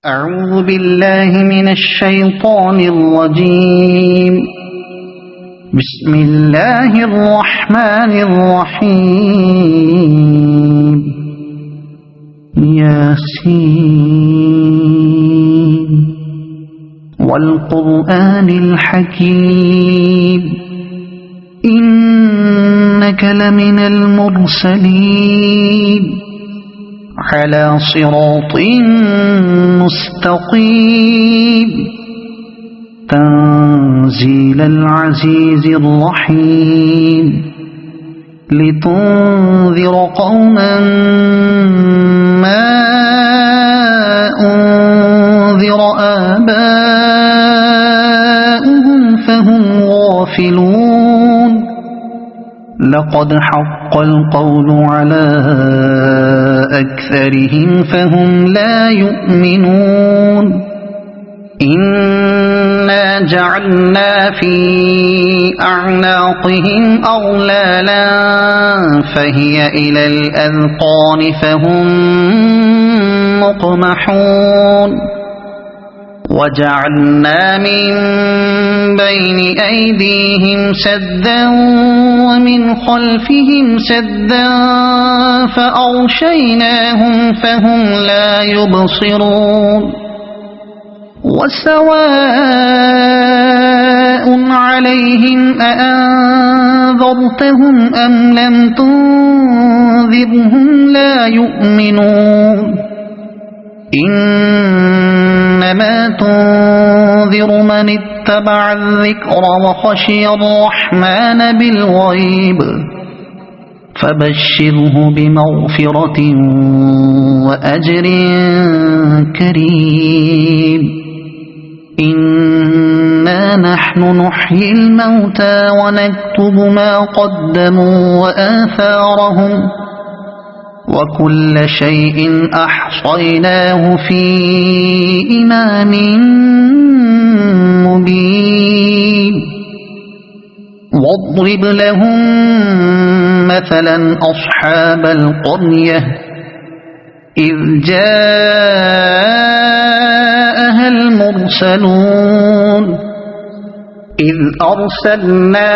أعوذ بالله من الشيطان الرجيم. بسم الله الرحمن الرحيم. ياسين والقرآن الحكيم إنك لمن المرسلين على صراط مستقيم تنزيل العزيز الرحيم لتنذر قوما ما أنذر آباؤهم فهم غافلون. لقد حق القول على أكثرهم فهم لا يؤمنون. إنا جعلنا في أعناقهم أغلالا فهي إلى الأذقان فهم مقمحون. وجعلنا من بين أيديهم سدا ومن خلفهم سدا فأغشيناهم فهم لا يبصرون. وسواء عليهم أأنذرتهم أم لم تنذرهم لا يؤمنون. إنما تنذر من اتبع الذكر وخشي الرحمن بالغيب فبشره بمغفرة وأجر كريم. إنا نحن نحيي الموتى ونكتب ما قدموا وآثارهم وكل شيء أحصيناه في إمام مبين. واضرب لهم مثلا أصحاب القرية إذ جاءها المرسلون إذ أرسلنا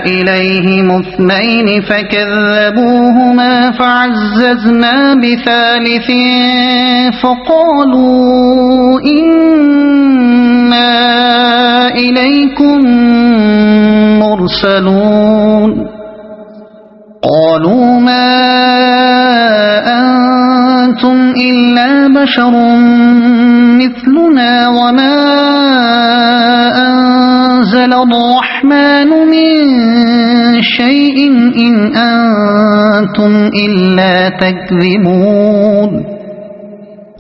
إليهم اثنين فكذبوهما فعززنا بثالث فقالوا إنا إليكم مرسلون. قالوا ما أنتم إلا بشر مثلنا وما أنزل الرحمن من شيء إن أنتم إلا تكذبون.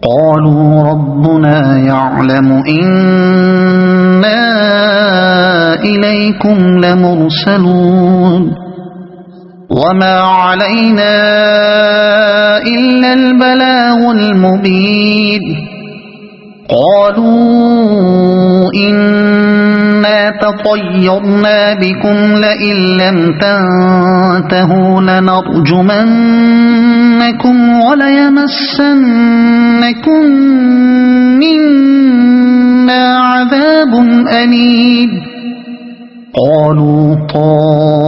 قالوا ربنا يعلم إنا إليكم لمرسلون وما علينا إلا البلاغ المبين. قالوا إنا تطيرنا بكم لئن لم تنتهوا لنرجمنكم وليمسنكم منا عذاب أليم. قالوا طائركم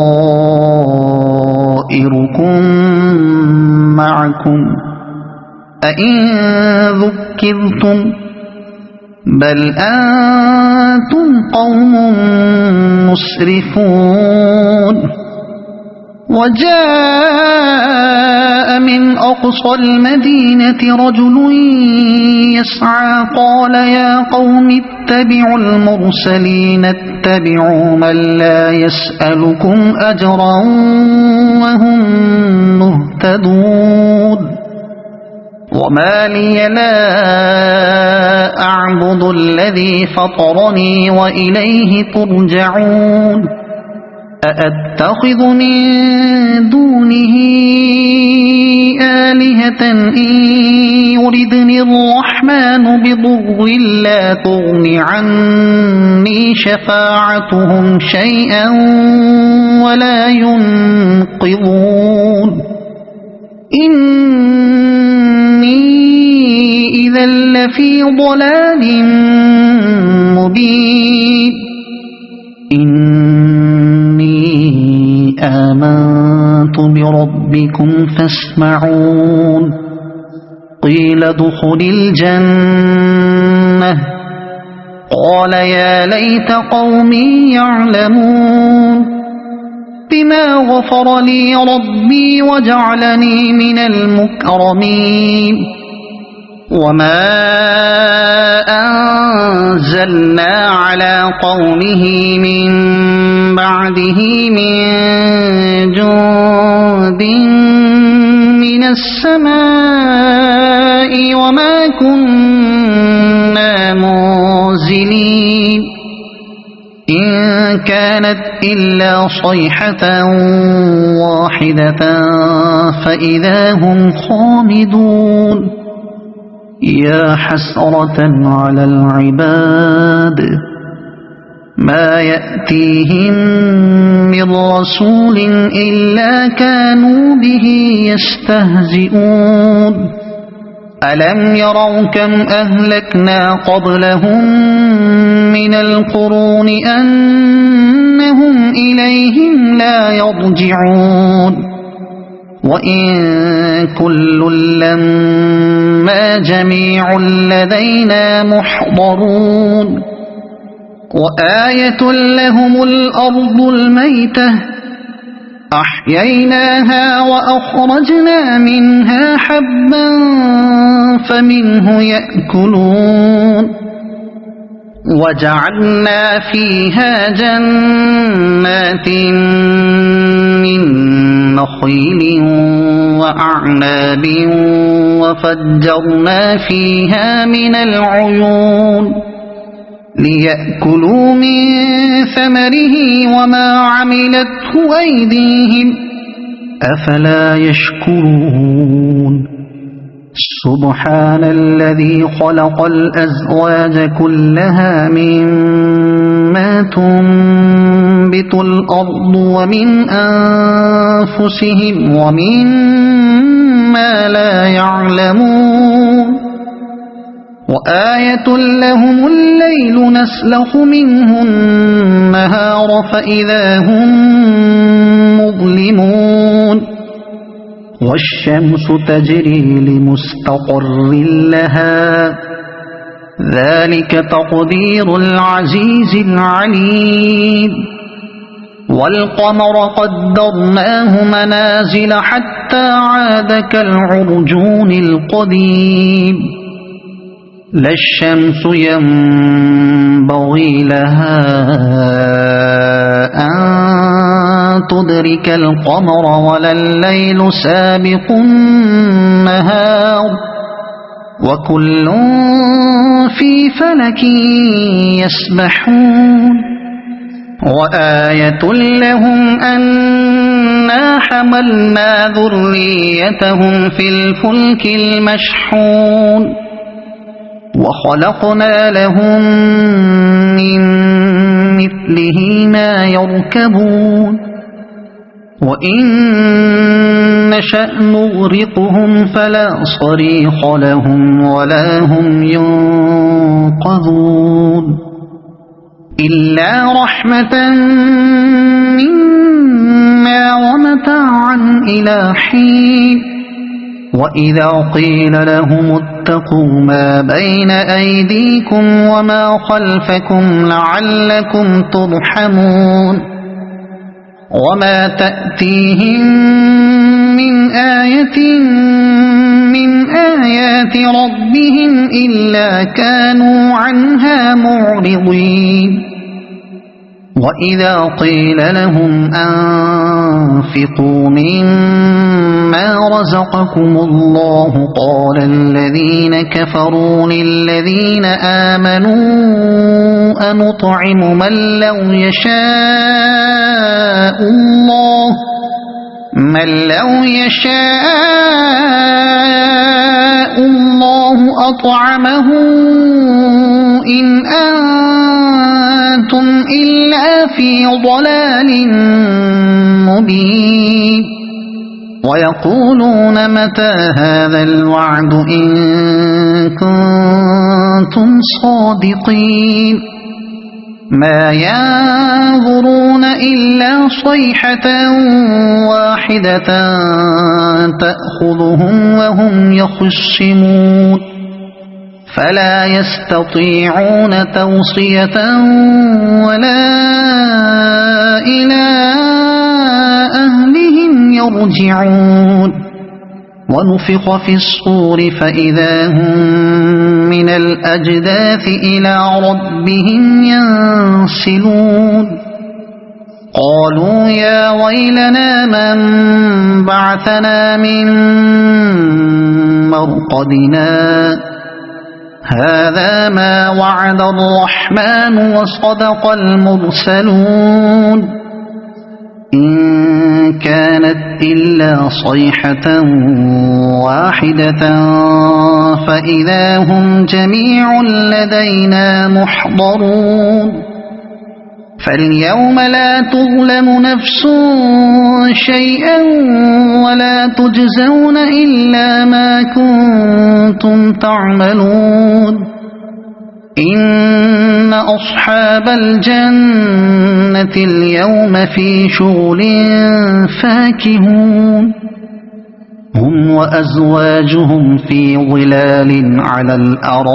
معكم أئن ذكرتم بل أنتم قوم مسرفون. وجاء من أقصى المدينة رجل يسعى قال يا قوم اتبعوا المرسلين اتبعوا من لا يسألكم أجرا وهم مهتدون. وما لي لا أعبد الذي فطرني وإليه ترجعون. أأتخذ من دونه آلهة إن يردني الرحمن بضر لا تغن عني شفاعتهم شيئا ولا ينقذون. إني إذا لفي ضلال مبين إني آمنت بربكم فاسمعون قيل ادخل الجنة قال يا ليت قومي يعلمون بما غفر لي ربي وجعلني من المكرمين وما أنزلنا على قومه من بعده من جند من السماء وما كنا منزلين إن كانت إلا صيحة واحدة فإذا هم خامدون يا حسرة على العباد ما يأتيهم من رسول إلا كانوا به يستهزئون ألم يروا كم أهلكنا قبلهم من القرون أنهم إليهم لا يرجعون وإن كل لما جميع لدينا محضرون وآية لهم الأرض الميتة أحييناها وأخرجنا منها حبا فمنه يأكلون وجعلنا فيها جنات من نخيل وأعناب وفجرنا فيها من العيون ليأكلوا من ثمره وما عملته أيديهم أفلا يشكرون سبحان الذي خلق الأزواج كلها مما تنبت الأرض ومن أنفسهم ومما لا يعلمون وآية لهم الليل نسلخ منه النهار فإذا هم مظلمون والشمس تجري لمستقر لها ذلك تقدير العزيز العليم والقمر قدرناه منازل حتى عاد كالعرجون القديم لا الشمس ينبغي لها أن تدرك القمر ولا الليل سابق النهار وكل في فلك يسبحون وآية لهم أنا حملنا ذريتهم في الفلك المشحون وخلقنا لهم من مثله ما يركبون وإن نشأ نغرقهم فلا صريخ لهم ولا هم ينقذون إلا رحمة منا ومتاعا إلى حين وإذا قيل لهم اتقوا ما بين أيديكم وما خلفكم لعلكم ترحمون وما تأتيهم من آية من آيات ربهم إلا كانوا عنها معرضين وإذا قيل لهم أنفقوا مما رزقكم الله قال الذين كفروا للذين آمنوا أنطعم من لو يشاء الله أطعمه إن أنتم إلا في ضلال مبين ويقولون متى هذا الوعد إن كنتم كنتم صادقين ما ينظرون إلا صيحة واحدة تأخذهم وهم يخصمون فلا يستطيعون توصية ولا إلى أهلهم يرجعون ونفخ في الصور فإذا هم من الأجداث إلى ربهم ينسلون قالوا يا ويلنا من بعثنا من مرقدنا هذا ما وعد الرحمن وصدق المرسلون إن كانت إلا صيحة واحدة فإذا هم جميع لدينا محضرون فاليوم لا تظلم نفس شيئا ولا تجزون إلا ما كنتم تعملون إن أصحاب الجنة اليوم في شغل فاكهون هم وأزواجهم في ظلال على الأرائك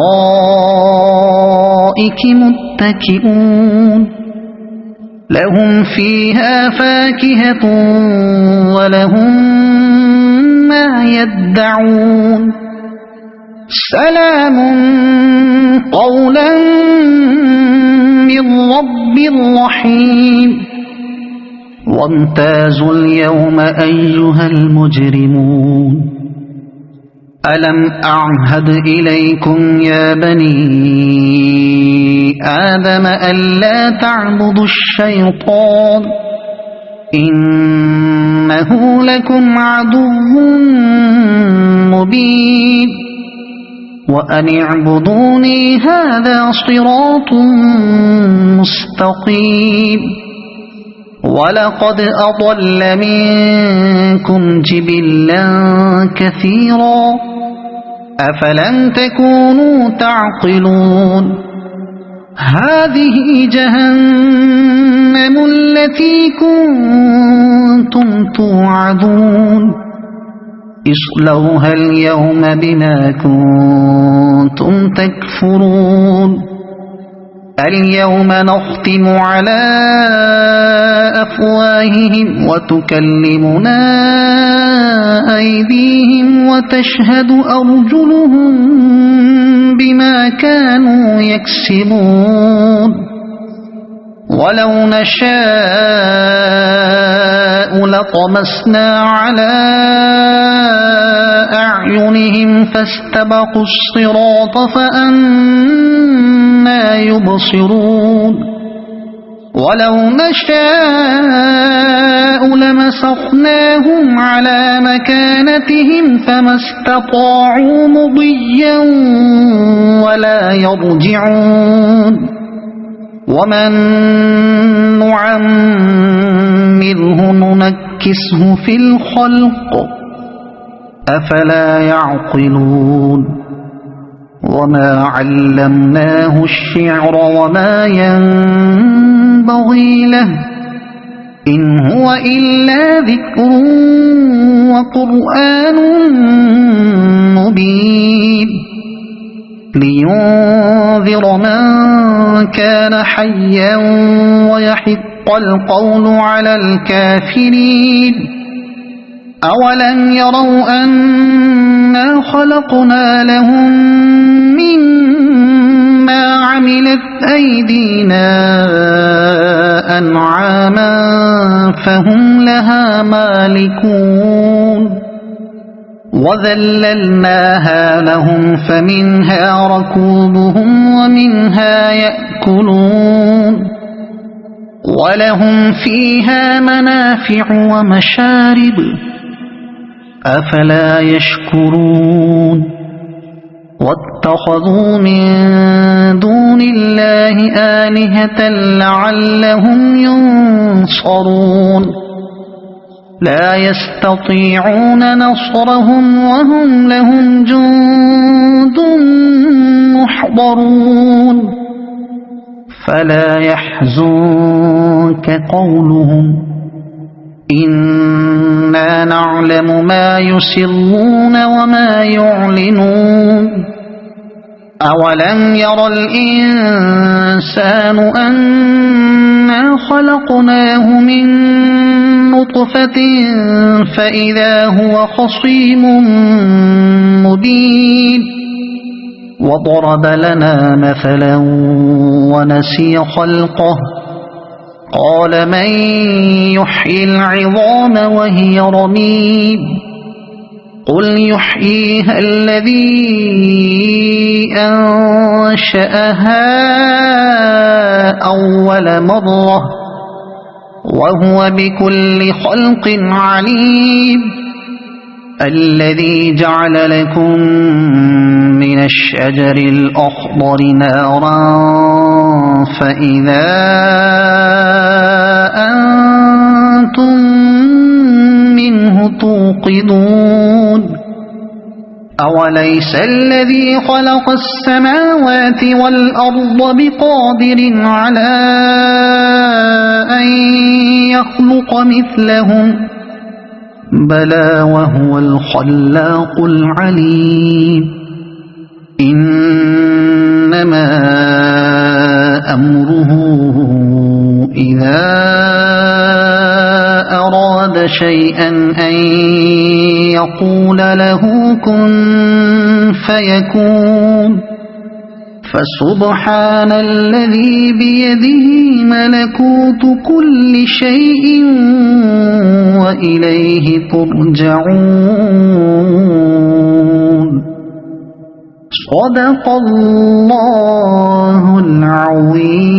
متكئون لهم فيها فاكهة ولهم ما يدعون سلام قولا من رب رحيم وامتازوا اليوم أيها المجرمون ألم أعهد إليكم يا بني آدم ألا تعبدوا الشيطان إنه لكم عدو مبين وأن اعبدوني هذا صراط مستقيم ولقد أضل منكم جبلا كثيرا أفلم تكونوا تعقلون هذه جهنم التي كنتم توعدون اصلوها اليوم بما كنتم تكفرون اليوم نختم على أفواههم وتكلمنا أيديهم وتشهد أرجلهم بما كانوا يكسبون ولو نشاء لطمسنا على أعينهم فاستبقوا الصراط فأنى يبصرون ولو نشاء لمسخناهم على مكانتهم فما استطاعوا مضيا ولا يرجعون ومن نعمره ننكسه في الخلق أفلا يعقلون وما علمناه الشعر وما ينبغي له إن هو إلا ذكر وقرآن مبين لينذر من كان حيا ويحق القول على الكافرين أولم يروا أنا خلقنا لهم مما عملت أيدينا أنعاما فهم لها مالكون وذللناها لهم فمنها ركوبهم ومنها يأكلون ولهم فيها منافع ومشارب أفلا يشكرون واتخذوا من دون الله آلهة لعلهم ينصرون لا يستطيعون نصرهم وهم لهم جند يحضرون فلا يحزنك قولهم إنا نعلم ما يسرون وما يعلنون أولم ير الإنسان أنا خلقناه من نطفة فإذا هو خصيم مبين وضرب لنا مثلا ونسي خلقه قال من يحيي العظام وهي رميم قل يحييها الذي أنشأها أول مرة وهو بكل خلق عليم الذي جعل لكم من الشجر الأخضر نارا فإذا أنتم منه توقدون أوليس الذي خلق السماوات والأرض بقادر على أن يخلق مثلهم بلى وهو الخلاق العليم إنما أمره إذا أراد شيئا أن يقول له كن فيكون فسبحان الذي بيده ملكوت كل شيء وإليه ترجعون صدق الله العظيم.